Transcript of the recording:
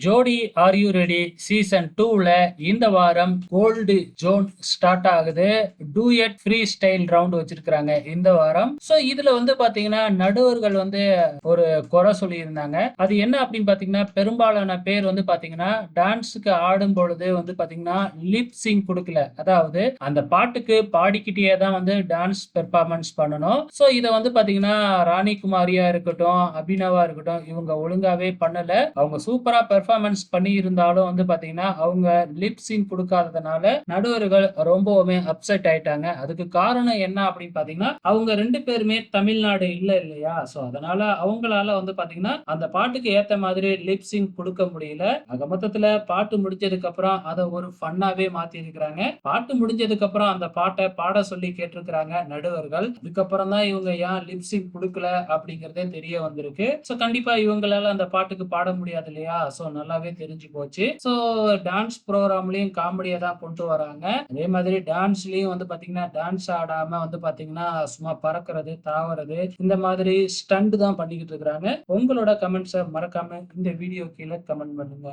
ஜோடி are you ready season 2ல இந்த வாரம் கோல்டு ஜோன் ஸ்டார்ட் ஆகுது. டூயட் ஃப்ரீ ஸ்டைல் ரவுண்ட் வச்சிருக்காங்க இந்த வாரம். சோ இதுல பாத்தீங்கன்னா நடுவர்கள் ஒரு குறை சொல்லியிருந்தாங்க. அது என்ன அப்படின்னு பாத்தீங்கன்னா, பெரும்பாலான பேர் பாத்தீங்கன்னா டான்ஸுக்கு ஆடும் பொழுது பாத்தீங்கன்னா லிப் சிங் கொடுக்கல. அதாவது அந்த பாட்டுக்கு பாடிக்கிட்டே தான் டான்ஸ் பெர்ஃபார்மன்ஸ் பண்ணணும். சோ இத பாத்தீங்கன்னா ராணி குமாரியா இருக்கட்டும், அபினவா இருக்கட்டும், இவங்க ஒழுங்காவே பண்ணல. அவங்க சூப்பரா பெர்ஃபார்மன்ஸ் பண்ணி இருந்தாலும் பாத்தீங்கன்னா அவங்க லிப் சிங் கொடுக்காததுனால நடுவர்கள் ரொம்பவுமே அப்செட் ஆயிட்டாங்க. அதுக்கு காரணம் என்ன அப்படின்னு பாத்தீங்கன்னா, அவங்க 2 பேருமே தமிழ்நாடு இல்ல இல்லையா? சோ அதனால அவங்களால பாத்தீங்கன்னா அந்த பாட்டுக்கு ஏத்த மாதிரி லிப் சிங் கொடுக்க முடியல. ஆக மொத்தத்துல பாட்டு முடிஞ்சதுக்கு அப்புறம் அதை ஒரு ஃபன்னாவே மாத்தி இருக்கிறாங்க. பாட்டு முடிஞ்சதுக்கு அப்புறம் அந்த பாட்டை பாட சொல்லி கேட்டிருக்கிறாங்க நடுவர்கள். அதுக்கப்புறம் தான் இவங்க ஏன் லிப் சிங் கொடுக்கல அப்படிங்கறதே தெரிய வந்திருக்கு. சோ கண்டிப்பா இவங்களால அந்த பாட்டுக்கு பாட முடியாது இல்லையா? சோ நல்லாவே தெரிஞ்சு போச்சு. சோ டான்ஸ் ப்ரோக்ராம்லயும் காமெடியா தான் கொண்டு வராங்க. அதே மாதிரி டான்ஸ்லயும் பாத்தீங்கன்னா டான்ஸ் ஆடாம பாத்தீங்கன்னா சும்மா பறக்கிறது, தாவறது, இந்த மாதிரி ஸ்டண்ட் தான் பண்ணிக்கிட்டு இருக்காங்க. உங்களோட கமெண்ட்ஸை மறக்காம இந்த வீடியோ கீழே கமெண்ட் பண்ணுங்க.